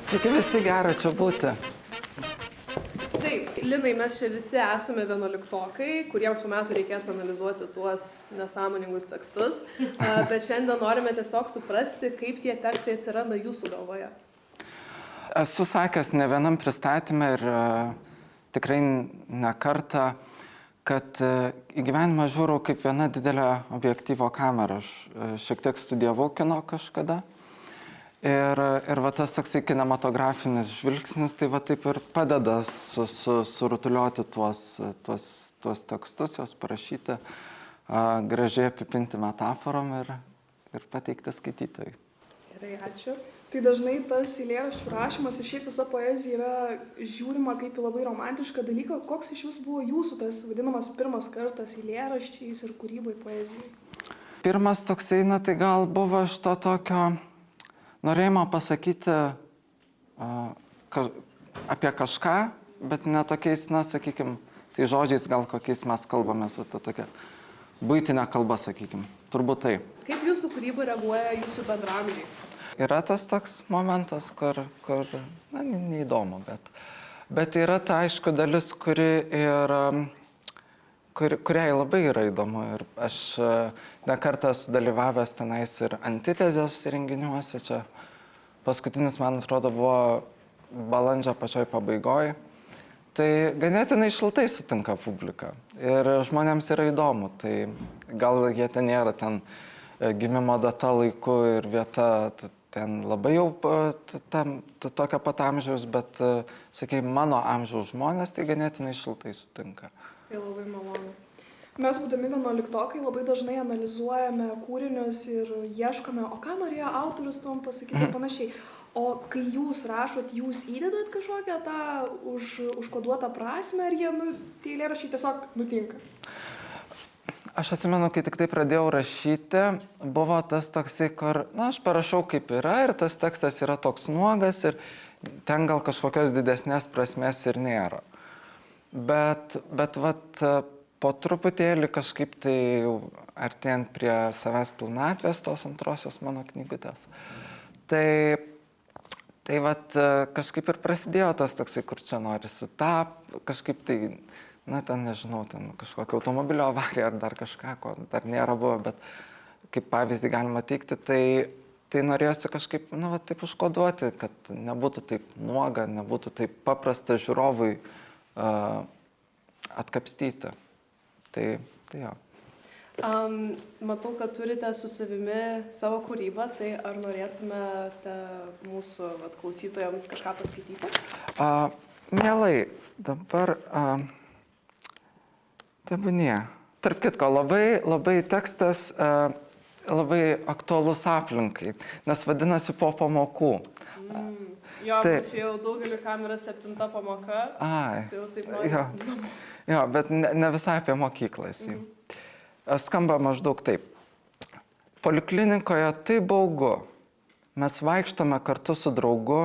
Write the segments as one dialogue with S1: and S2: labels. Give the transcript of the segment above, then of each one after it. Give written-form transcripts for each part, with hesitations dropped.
S1: Sveiki visi, gera čia būti.
S2: Taip, Linai, mes čia visi esame 11-okai, kuriems po metų reikės analizuoti tuos nesąmoningus tekstus, bet šiandien norime tiesiog suprasti, kaip tie tekstai atsiranda jūsų galvoje.
S1: Esu sakęs ne vienam pristatymę ir tikrai ne kartą, kad į gyvenimą žiūriu kaip viena didelė objektyvo kamera. Aš šiek tiek studijavau kino kažkada. Ir va tas toksai kinematografinis žvilgsnis, tai va taip ir padeda surutuliuoti tuos tekstus, juos parašyti, gražiai apipinti metaforom ir pateikti skaitytojui.
S2: Gerai, ačiū.
S3: Tai dažnai tas eilėraščių rašymas ir šiaip visa poezija yra žiūrima kaip į labai romantišką dalyką. Koks iš vis buvo jūsų tas vadinamas pirmas kartas eilėraščiais ir kūrybai poezijai?
S1: Pirmas toksai, tai gal buvo iš to tokio norėjimo pasakyti apie kažką, bet ne tokiais, sakykime, tai žodžiais gal kokiais mes kalbamės, ta tokia buitinė kalba, sakykime, turbūt tai.
S2: Kaip jūsų kūryba reaguoja jūsų bendraamžiai?
S1: Yra tas toks momentas, kur neįdomu, bet yra ta aišku dalis, kuriai labai yra įdomu. Ir aš ne kartą esu dalyvavęs tenais ir antitezės renginiuose. Čia paskutinis, man atrodo, buvo balandžio pačioj pabaigoj. Tai ganėtinai šiltai sutinka publika. Ir žmonėms yra įdomu. Tai gal jie ten nėra ten gimimo data, laiku ir vieta ten labai jau tokio pat amžiaus, bet, sakykime, mano amžiaus žmonės tai ganėtinai šiltai sutinka.
S2: Tai labai malonu.
S3: Mes, būdami 11-okai, labai dažnai analizuojame kūrinius ir ieškome, o ką norėjo autorius tom pasakyti ir panašiai. O kai jūs rašot, jūs įdedat kažkokią tą užkoduotą prasmę, ar tie eilėraščiai tiesiog nutinka?
S1: Aš atsimenu, kai tik tai pradėjau rašyti, buvo tas toksai, kur, aš parašau kaip yra ir tas tekstas yra toks nuogas ir ten gal kažkokios didesnės prasmės ir nėra. Bet po truputėlį kažkaip tai artėjant prie savęs pilnatvės tos antrosios mano knygutės, tai kažkaip ir prasidėjo tas toksai, kur čia norisi kažkaip tai, ten nežinau, ten kažkokia automobilio avarija ar dar kažką, ko dar nėra buvo, bet kaip pavyzdį galima teikti, tai norėjosi kažkaip, taip užkoduoti, kad nebūtų taip nuoga, nebūtų taip paprasta žiūrovui atkapstyti. Tai jo.
S2: Matau, kad turite su savimi savo kūrybą, tai ar norėtumėte mūsų klausytojams kažką paskaityti?
S1: Mielai, dabar tebūnie. Tarp kitko, labai tekstas labai aktualus aplinkai, nes vadinasi po pamokų.
S2: Jo, aš jau daugeliu kam yra 7 pamoka.
S1: Ai,
S2: tai jau taip norisi.
S1: Jo, bet ne visai apie mokyklas. Skamba maždaug taip. Poliklinikoje tai baugu. Mes vaikštome kartu su draugu.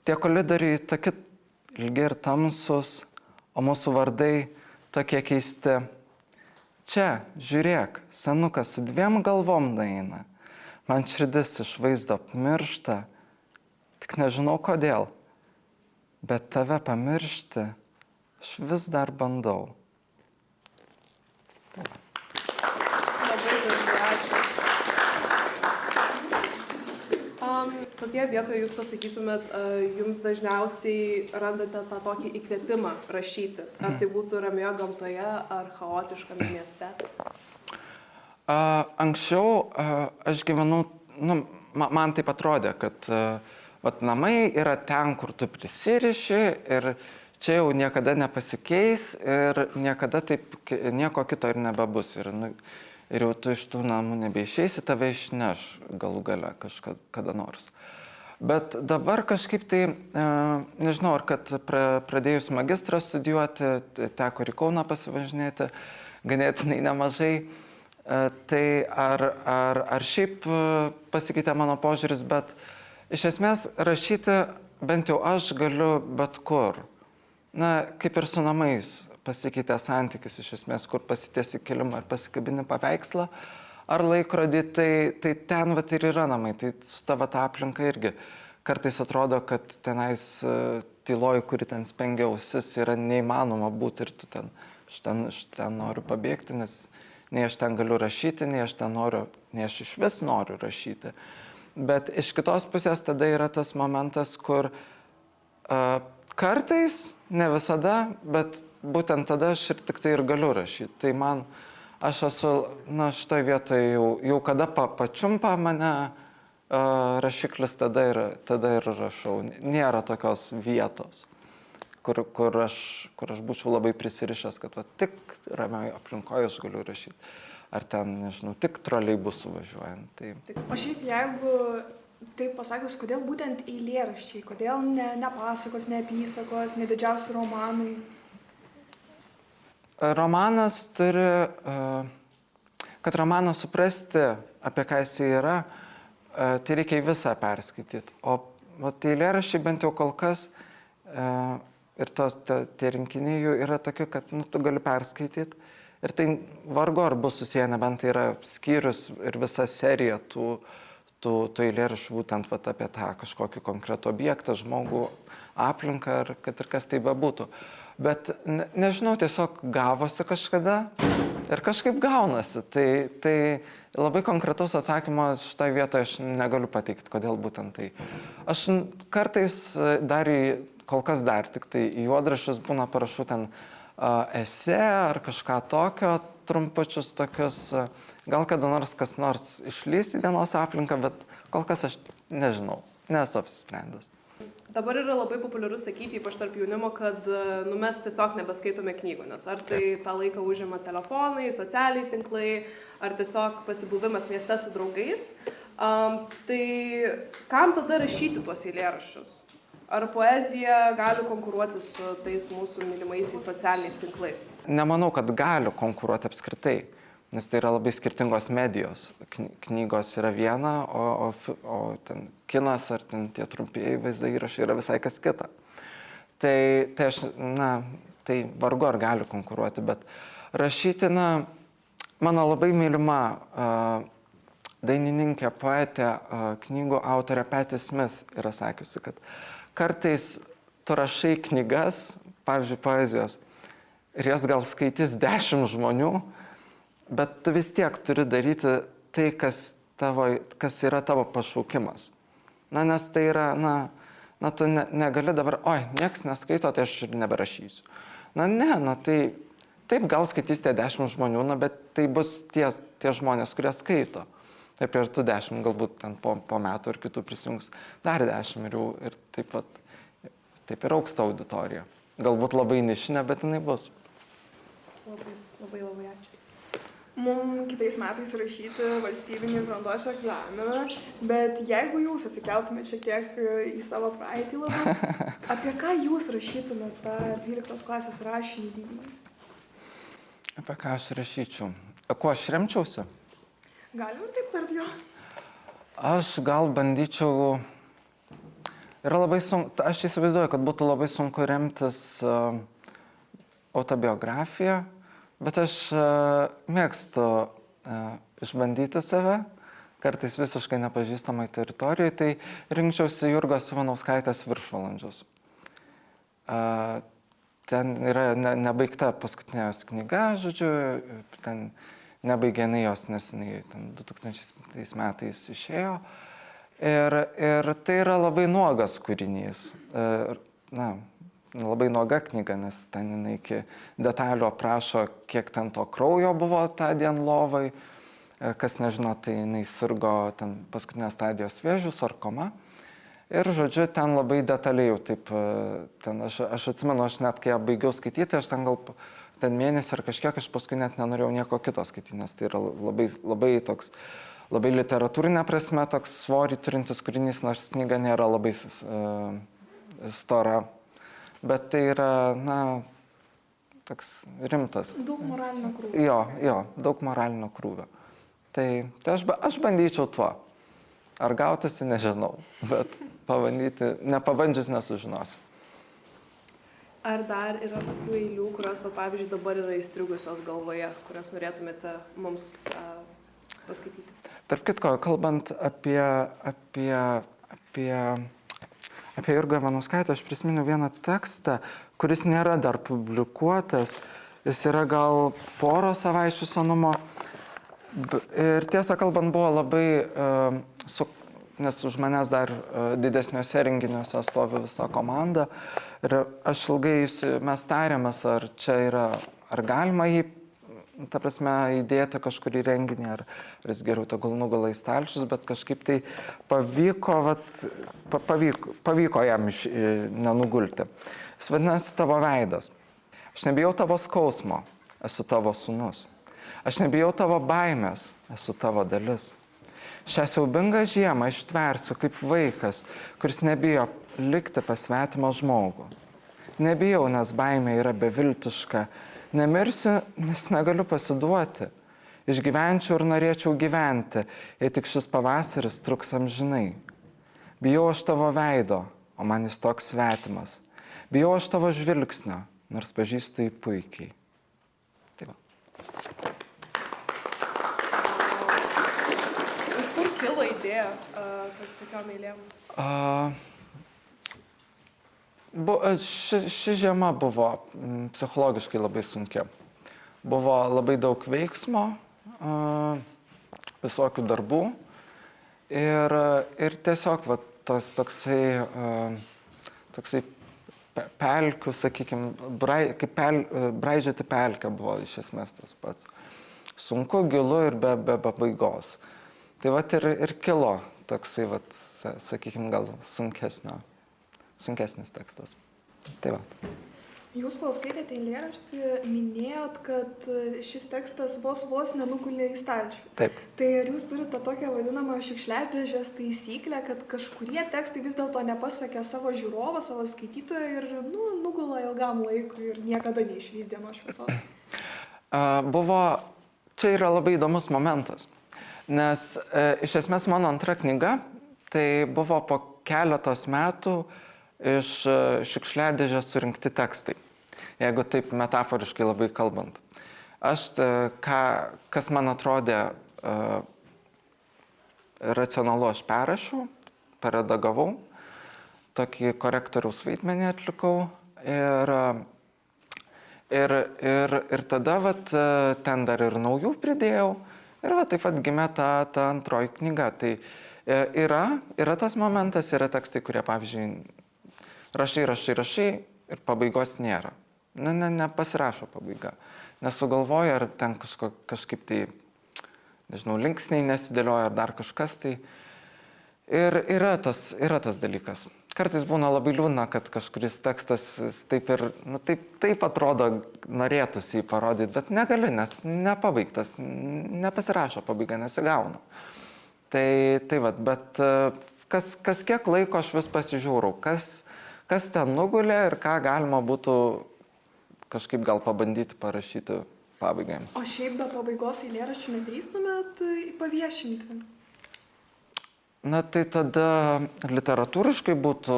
S1: Tie koridoriai tokie ilgi ir tamsus, o mūsų vardai tokie keisti. Čia, žiūrėk, senukas su 2 galvom nueina. Man širdis iš vaizdo apmiršta, tik nežinau kodėl. Bet tave pamiršti aš vis dar bandau.
S2: Labai ačiū. Kokie vietoje jūs pasakytumėt, jums dažniausiai randate tą tokį įkvėpimą rašyti? Ar tai būtų ramioje gamtoje ar chaotiškame mieste?
S1: Anksčiau aš gyvenau, man taip atrodė, kad namai yra ten, kur tu prisiriši ir čia jau niekada nepasikeis ir niekada taip nieko kito ir nebebus. Ir jau tu iš tų namų nebeišeisi, tave išneš galų gale kažkada nors. Bet dabar kažkaip tai, nežinau, ar kad pradėjus magistrą studijuoti, teko ir į Kauną pasivažinėti ganėtinai nemažai, tai ar šiaip pasikeitė mano požiūris, bet iš esmės rašyti bent jau aš galiu bet kur. Kaip ir su namais pasikeitė santykis iš esmės, kur pasitiesi kilimą ar pasikabini paveikslą ar laikrodį, tai ten ir yra namai, tai su tavo ta aplinka irgi kartais atrodo, kad tenais tyloj, kuri ten spengia ausis, yra neįmanoma būti ir tu ten, aš ten noriu pabėgti, nes nei aš ten galiu rašyti, nei aš iš vis noriu rašyti. Bet iš kitos pusės tada yra tas momentas, kur kartais, ne visada, bet būtent tada aš ir tik tai ir galiu rašyti. Tai aš esu, šitoj vietoje jau kada pačiumpa mane rašiklis, tada ir rašau. Nėra tokios vietos, kur aš būčiau labai prisirišęs, kad tik ramiai aplinkoje aš galiu rašyti. Ar ten, nežinau, tik troleibusų važiuojant. Tai...
S3: O šiaip jeigu taip pasakius, kodėl būtent eilėraščiai, kodėl ne pasakos, ne apysakos, ne didžiausi romanai?
S1: Romanas turi, kad romaną suprasti, apie ką jis yra, tai reikia visą perskaityti. O eilėraščiai bent jau kol kas ir tie rinkiniai jų yra tokie, kad tu gali perskaityti. Ir tai vargu ar bus susiję, nebent tai yra skyrius ir visa serija tų eilėraščių būtent apie tą kažkokį konkretų objektą, žmogų, aplinką, ar kad ir kas tai bebūtų. Bet nežinau, tiesiog gavosi kažkada ir kažkaip gaunasi. Tai labai konkretaus atsakymo šitoje vietoje aš negaliu pateikti, kodėl būtent tai. Aš kartais kol kas dar tik tai į juodraščius būna parašau ten esė ar kažką tokio, trumpučius tokius, gal kada nors kas nors išlys į dienos aplinką, bet kol kas aš nežinau, nesu apsisprendęs.
S2: Dabar yra labai populiaru sakyti, ypač tarp jaunimo, kad mes tiesiog nebeskaitome knygų, nes ar tai tą laiką užima telefonai, socialiniai tinklai, ar tiesiog pasibuvimas mieste su draugais. Tai kam tada rašyti tuos eilėraščius? Ar poezija gali konkuruoti su tais mūsų mylimaisiais socialiniais tinklais?
S1: Nemanau, kad gali konkuruoti apskritai, nes tai yra labai skirtingos medijos. Knygos yra viena, o ten kinas ar ten tie trumpieji vaizdo įrašai yra visai kas kita. Tai vargu ar gali konkuruoti, bet rašyti, mano labai mylima dainininkė, poetė, knygų autorė Patti Smith yra sakiusi, kad kartais tu rašai knygas, pavyzdžiui, poezijos, ir jas gal skaitys 10 žmonių, bet tu vis tiek turi daryti tai, kas yra tavo pašaukimas. Nes tai yra, tu negali dabar, nieks neskaito, tai aš ir neberašysiu. Taip gal skaitys tie 10 žmonių, bet tai bus tie žmonės, kurie skaito. Taip ir tu 10, galbūt ten po metų ir kitų prisijungs dar 10 ir taip ir augs ta auditorija. Galbūt labai nišinė, bet jinai bus.
S2: Labai ačiū.
S3: Mums kitais metais rašyti valstybinį brandos egzaminą, bet jeigu jūs atsikeltumėte šiek tiek į savo praeitį labiau, apie ką jūs rašytumėte tą 12 klasės rašinį didįjį?
S1: Apie ką aš rašyčiau? Kuo aš remčiausi?
S3: Galim ir taip tarti jo.
S1: Aš gal bandyčiau... Aš įsivaizduoju, kad būtų labai sunku remtis autobiografiją, bet aš mėgstu išbandyti save, kartais visiškai nepažįstamai teritorijai, tai rinkčiausi Jurgos Ivanauskaitės Viršvalandžius. Ten yra nebaigta paskutinė jos knyga, žodžiu, ten nebaigė jos, nes jinai 2000 metais išėjo. Ir tai yra labai nuogas kūrinys. Labai nuoga knyga, nes ten jinai iki detalių aprašo, kiek ten to kraujo buvo tą dieną lovai. Kas nežino, tai jinai sirgo ten paskutinės stadijos vėžių, sarkoma. Ir, žodžiu, ten labai detaliai jau taip, aš atsimenu, aš net kai ją baigiau skaityti, aš ten gal ten mėnesį ar kažkiek, aš paskui net nenorėjau nieko kito skaityti, nes tai yra labai literatūrinė prasme, toks svorį turintis kūrinys, nors knyga nėra labai stora, bet tai yra, toks rimtas.
S3: Daug moralinio krūvio.
S1: Jo, daug moralinio krūvio. Tai aš bandyčiau tuo. Ar gautųsi, nežinau, bet pabandyti, nepabandžius nesužinosim.
S2: Ar dar yra tokių eilių, kurios, pavyzdžiui, dabar yra įstrigusios galvoje, kurias norėtumėte mums paskaityti?
S1: Tarp kitko, kalbant apie apie Jurgą Ivanauskaitę aš prisimenu vieną tekstą, kuris nėra dar publikuotas. Jis yra gal poro savaičių senumo. Ir tiesą kalbant, buvo labai, nes už manęs dar didesniuose renginiuose stovi visa komanda. Ir aš ilgai mes tarėmės, ar čia yra, ar galima jį, ta prasme, įdėti kažkurį renginį, ar jis geriau tegul nugula į stalčius, bet kažkaip tai pavyko jam nenugulti. Jis vadinasi Tavo veidas. Aš nebijau tavo skausmo, esu tavo sūnus. Aš nebijau tavo baimės, esu tavo dalis. Šią siaubingą žiemą ištversiu kaip vaikas, kuris nebijo likti pas svetimą žmogų. Nebijau, nes baimė yra beviltiška. Nemirsiu, nes negaliu pasiduoti. Išgyvenčiau ir norėčiau gyventi, jei tik šis pavasaris truks amžinai. Bijau aš tavo veido, o man jis toks svetimas. Bijau aš tavo žvilgsnio, nors pažįstu jį puikiai. Tai va.
S2: Iš kur kilo idėja tokiom eilėm?
S1: Ši žiema buvo psichologiškai labai sunki. Buvo labai daug veiksmo, visokių darbų ir tiesiog va, tas toksai pelkių, sakykime, kaip braižyti pelkę buvo iš esmės tas pats. Sunku, gilu ir be pabaigos. Tai vat ir kilo toksai, vat, sakykime, gal sunkesnis tekstas. Tai va.
S3: Jūs, kol skaitėte eilėraštį, minėjot, kad šis tekstas vos nenugulė į stalčių.
S1: Taip.
S3: Tai ar jūs turite tokią vadinamą šiukšliadėžės taisyklę, kad kažkurie tekstai vis dėlto nepasiekia savo žiūrovą, savo skaitytoją ir nugula ilgam laikui ir niekada neišvys dienos šviesos?
S1: Čia yra labai įdomus momentas, nes iš esmės mano antra knyga tai buvo po keletos metų iš šiukšliadėžės surinkti tekstai, jeigu taip metaforiškai labai kalbant. Kas man atrodė racionalu, aš perrašiau, paredagavau, tokį korektoriaus vaidmenį atlikau ir tada vat, ten dar ir naujų pridėjau ir va, taip pat gimė ta antroji knyga. Tai yra tas momentas, yra tekstai, kurie, pavyzdžiui, rašai ir pabaigos nėra. Nepasirašo pabaiga. Nesugalvoja, ar ten kažkaip tai, nežinau, linksniai nesidėlioja, ar dar kažkas tai. Ir yra tas dalykas. Kartais būna labai liūdna, kad kažkuris tekstas taip atrodo, norėtųsi jį parodyti, bet negali, nes nepabaigtas, nepasirašo pabaiga, nesigauna. Tai vat, bet kas kiek laiko aš vis pasižiūrau, kas ten nugulė ir ką galima būtų kažkaip gal pabandyti parašyti pabaigams.
S3: O šiaip be pabaigos eilėraščių nedrįstumėt paviešinti?
S1: Na tai tada literatūriškai būtų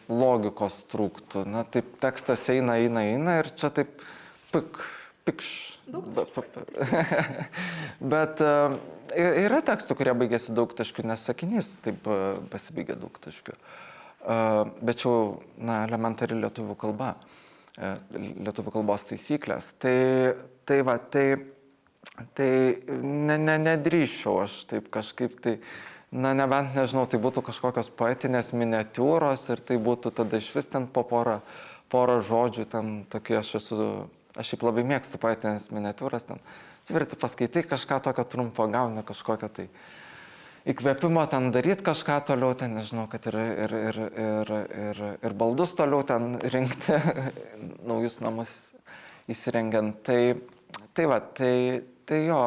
S1: logikos trūktų. Na taip tekstas eina ir čia taip pikš. Bet yra tekstų, kurie baigėsi daugtaškių, nes sakinys taip pasibaigia daugtaškių. Bet čia elementari lietuvių kalba, lietuvių kalbos taisyklės. Tai nedrįsčiau aš taip kažkaip tai, nebent, nežinau, tai būtų kažkokios poetinės miniatiūros ir tai būtų tada iš vis ten po porą žodžių, ten tokie aš šiaip labai mėgstu poetinės miniatiūras, ten atsiverti, paskaitai kažką tokio trumpo, gauni kažkokio tai įkvėpimo ten daryti kažką toliau, ten nežinau, kad ir baldus toliau ten rinkti, naujus namus įsirengiant. Tai jo,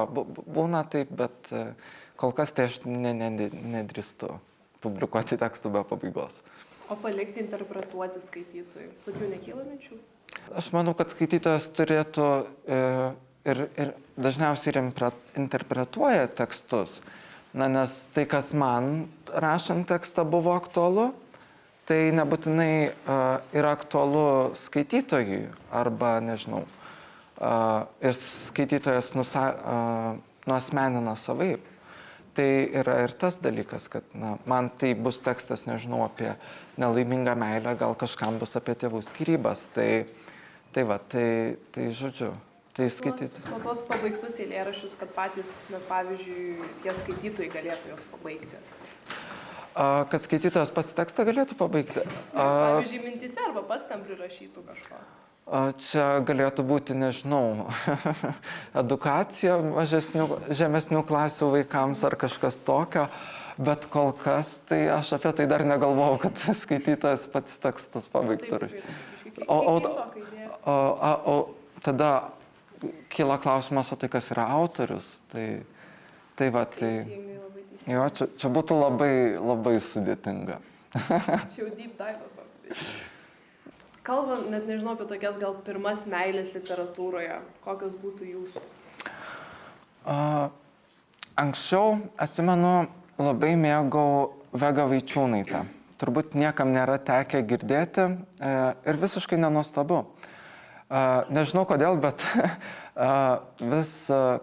S1: būna taip, bet kol kas tai aš nedrįstu publikuoti tekstų be pabaigos.
S2: O palikti interpretuoti skaitytojui, tokių nekyla minčių?
S1: Aš manau, kad skaitytojas turėtų ir dažniausiai interpretuoja tekstus. Nes tai, kas man rašant tekstą buvo aktualu, tai nebūtinai yra aktualu skaitytojui arba, nežinau, ir skaitytojas nuasmenina savaip. tai yra ir tas dalykas, kad man tai bus tekstas, nežinau, apie nelaimingą meilę, gal kažkam bus apie tėvų skyrybas. Tai žodžiu, tai skaityti.
S2: O tos pabaigtus eilėraščius, kad patys, pavyzdžiui, tie skaitytojai galėtų juos pabaigti.
S1: Kad skaitytojas pats tekstą galėtų pabaigti?
S2: Pavyzdžiui, mintise arba pats tam prirašytų kažko.
S1: Čia galėtų būti, nežinau, edukacija žemesnių klasių vaikams ar kažkas tokio, bet kol kas tai aš apie tai dar negalvojau, kad skaitytojas pats tekstus pabaigtų. O tada kyla klausimas, o tai kas yra autorius? Tai jo, čia būtų labai sudėtinga.
S2: Čia jau deep dive'as toks biškis. Kalbant, net nežinau apie tokias gal pirmas meilės literatūroje, kokios būtų jūsų?
S1: Anksčiau, atsimenu, labai mėgau Vegą Vaičiūnaitę. Turbūt niekam nėra tekę girdėti ir visiškai nenuostabu. Nežinau kodėl, bet vis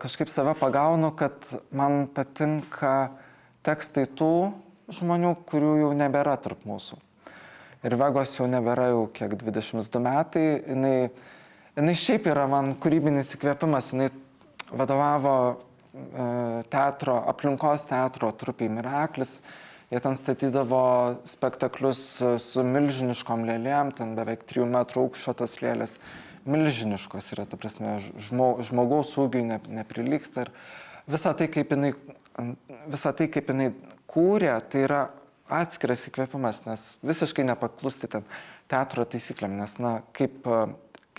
S1: kažkaip save pagaunu, kad man patinka tekstai tų žmonių, kurių jau nebėra tarp mūsų. Ir Vegos jau nebėra jau kiek 22 metai. Jinai šiaip yra man kūrybinis įkvėpimas. Jinai vadovavo aplinkos teatro trupei Miraklis. Jie ten statydavo spektaklius su milžiniškom lėlėm, ten beveik 3 metrų aukščio tos lėlės. Milžiniškos yra, ta prasme, žmogaus ūgiui neprilygsta. Ir visą tai, kaip jinai kūrė, tai yra atskiras įkvėpimas, nes visiškai nepaklusti ten teatro taisyklėm, nes, kaip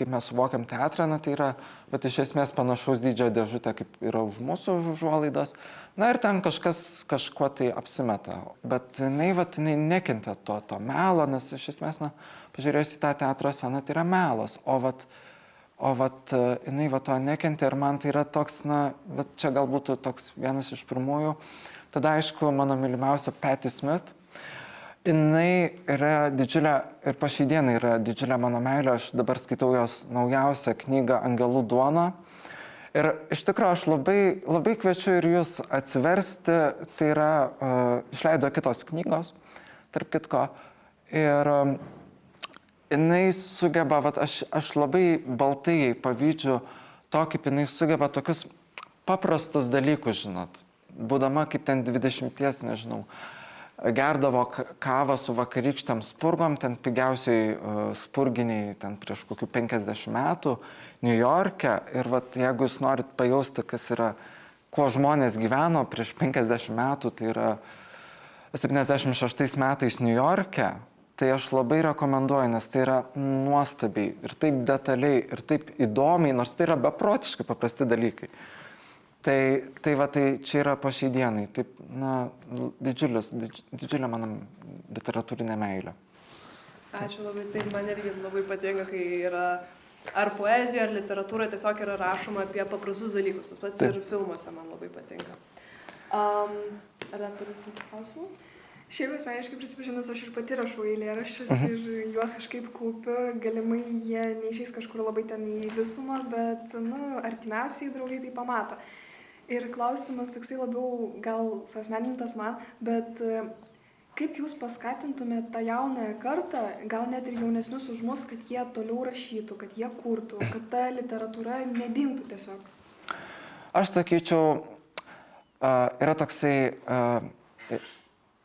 S1: mes suvokiam teatrą, tai yra, bet iš esmės panašaus dydžio dėžutė, kaip yra už mūsų užuolaidos, ir ten kažkas kažkuo tai apsimeta, bet jinai nekentė to melo, nes iš esmės, pažiūrėjus į tą teatro sceną, tai yra melas, o jinai to nekentė ir man tai yra toks, bet čia galbūt toks vienas iš pirmųjų. Tada, aišku, mano mylimiausia Patti Smith. Jinai yra didžiulė ir po šiai dienai yra didžiulė mano meilė. Aš dabar skaitau jos naujausią knygą Angelų duona. Ir iš tikrųjų aš labai kviečiu ir jūs atsiversti. Tai yra, išleido kitos knygos, tarp kitko. Ir jinai sugeba, aš labai baltai pavydžiu to, kaip jinai sugeba tokius paprastus dalykus, žinot. Būdama kaip ten 20, nežinau, gerdavo kavą su vakarykštėm spurgom, ten pigiausiai spurginiai, ten prieš kokių 50 metų, New York'e. Ir jeigu jūs norit pajausti, kas yra, kuo žmonės gyveno prieš 50 metų, tai yra 76 metais New York'e, tai aš labai rekomenduoju, nes tai yra nuostabiai ir taip detaliai ir taip įdomiai, nors tai yra beprotiškai paprasti dalykai. Tai čia yra po šiai dienai, taip, didžiulė mano literatūrinė meilė.
S2: Ačiū labai, tai man irgi labai patinka, kai yra ar poezijoje, ar literatūroje tiesiog yra rašoma apie paprastus dalykus, tas pats ir filmuose man labai patinka. Ar dar turite klausimų?
S3: Šiaip asmeniškai prisipažinus, aš ir pati rašau eilėraščius ir juos kažkaip kaupiu, galimai jie neišeis kažkur labai ten į visumą, bet artimiausiai draugai tai pamato. Ir klausimas toksai labiau gal suasmenintas man, bet kaip jūs paskatintumėt tą jaunąją kartą, gal net ir jaunesnius už mus, kad jie toliau rašytų, kad jie kurtų, kad ta literatūra nedingtų tiesiog?
S1: Aš sakyčiau, yra toksai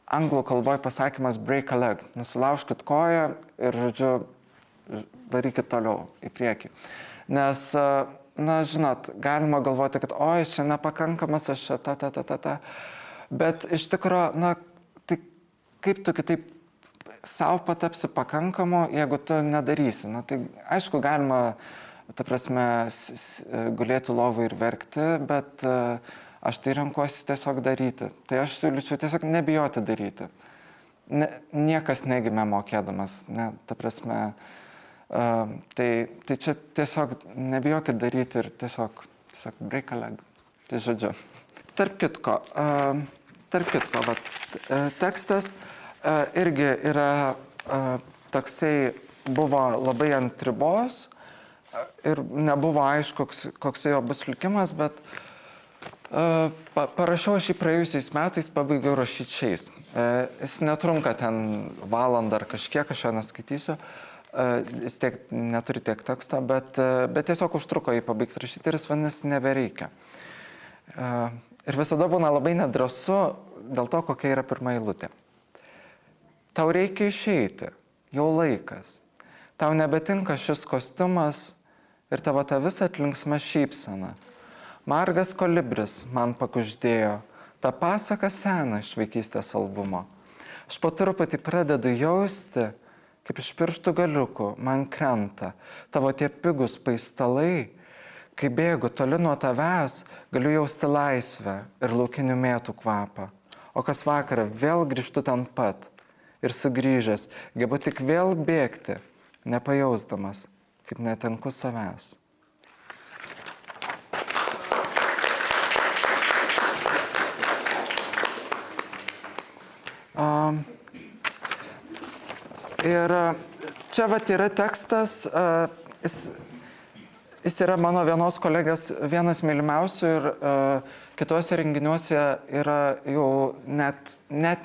S1: anglų kalboje pasakymas break a leg. Nusilaužkit koją ir, žodžiu, varykit toliau į priekį. Nes, žinot, galima galvoti, kad oi, čia nepakankamas, aš čia ta. Bet iš tikrųjų, tai kaip tu kitaip savo patapsi pakankamu, jeigu tu nedarysi. Tai aišku, galima, ta prasme, gulėti lovą ir verkti, bet aš tai renkuosi tiesiog daryti. Tai aš siūlyčiau tiesiog nebijoti daryti. Niekas negimė mokėdamas, ta prasme. Tai čia tiesiog nebijokit daryti ir tiesiog break a leg. Tai žodžiu. Tarp kitko, tekstas irgi yra toksai, buvo labai ant ribos ir nebuvo aišku, koks jo bus likimas, bet Parašiau aš jį praėjusiais metais, pabaigiau rašyti šiais. Jis netrunka ten valandą ar kažkiek, aš jo neskaitysiu. Jis neturi tiek teksto, bet tiesiog užtruko jį pabaigti rašyti ir jis vadinasi Nebereikia. Ir visada būna labai nedrąsu dėl to, kokia yra pirma eilutė. Tau reikia išeiti, jau laikas. Tau nebetinka šis kostiumas ir tavo ta visa linksma šypsena. Margas kolibris man pakuždėjo, tą pasaką seną iš vaikystės albumo. Aš po truputį pradedu jausti, kaip iš pirštų galiukų man krenta tavo tie pigus paistalai. Kai bėgu toli nuo tavęs, galiu jausti laisvę ir laukinių mėtų kvapą. O kas vakarą vėl grįžtu ten pat ir sugrįžęs, gebu tik vėl bėgti, nepajausdamas, kaip netenku savęs. Ir čia vat yra tekstas, jis yra mano vienos kolegės vienas mylimiausių ir kituose renginiuose yra jau net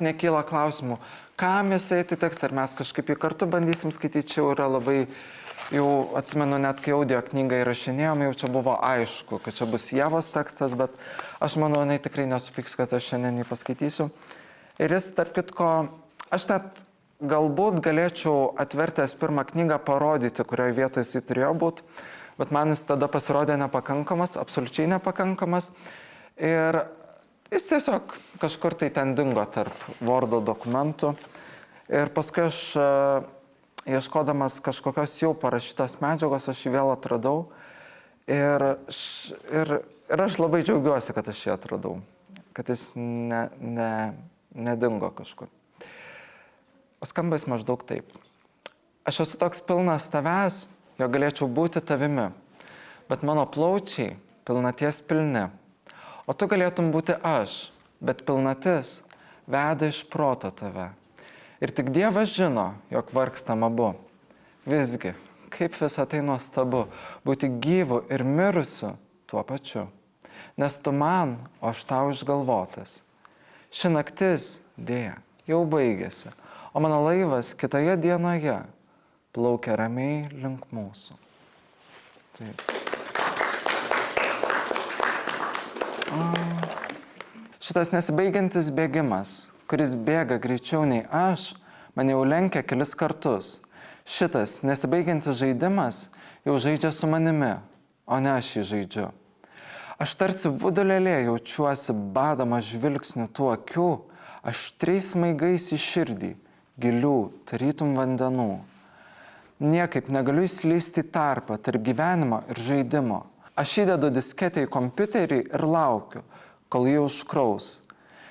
S1: nekyla klausimų, kam jisai atiteks, ar mes kažkaip jį kartu bandysim skaityti, čia yra labai, jau atsimenu, net kai audio knygą įrašinėjom, jau čia buvo aišku, kad čia bus Ievos tekstas, bet aš manau, jinai tikrai nesupyks, kad aš šiandien jį paskaitysiu. Ir jis, tarp kitko, aš net galbūt galėčiau atvertęs pirmą knygą parodyti, kurioje vietoje jisai turėjo būti, bet man jis tada pasirodė nepakankamas, absoliučiai nepakankamas. Ir jis tiesiog kažkur tai ten dingo tarp Wordo dokumentų. Ir paskui aš, ieškodamas kažkokios jau parašytos medžiagos, aš jį vėl atradau. Ir aš labai džiaugiuosi, kad aš jį atradau, kad jis nedingo kažkur. O skamba jis maždaug taip. Aš esu toks pilnas tavęs, jo galėčiau būti tavimi, bet mano plaučiai pilnaties pilni. O tu galėtum būti aš, bet pilnatis veda iš proto tave. Ir tik Dievas žino, jog vargstam abu. Visgi, kaip visa tai nuostabu, būti gyvu ir mirusiu tuo pačiu. Nes tu man, o aš tau išgalvotas. Ši naktis, dėja, jau baigėsi, o mano laivas kitoje dienoje plaukia ramiai link mūsų. Taip. Šitas nesibaigiantis bėgimas, kuris bėga greičiau nei aš, mane jau lenkia kelis kartus. Šitas nesibaigiantis žaidimas jau žaidžia su manimi, o ne aš jį žaidžiu. Aš tarsi vudulėlė jaučiuosi badama žvilgsniu tų akių, aštriais smaigais į širdį, gilių, tarytum vandenų. Niekaip negaliu įslysti į tarpą tarp gyvenimo ir žaidimo. Aš įdedu disketę į kompiuterį ir laukiu, kol jį užkraus.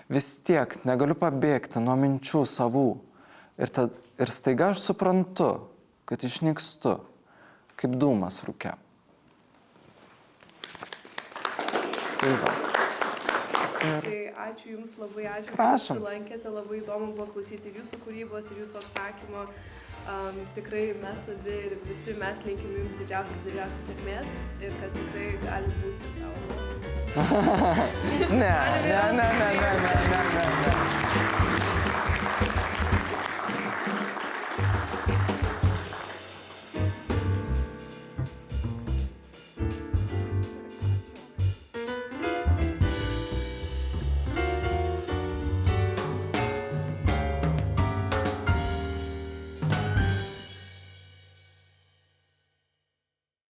S1: Vis tiek negaliu pabėgti nuo minčių savų. Ir staiga aš suprantu, kad išnykstu, kaip dūmas rūke. Tai va.
S2: Tai ačiū Jums labai, ačiū, kad apsilankėte, labai įdomu buvo klausyti Jūsų kūrybos ir Jūsų atsakymo. Tikrai mes abi ir visi mes linkim Jums didžiausios sėkmės ir kad tikrai gali būti tavo.
S1: Ne.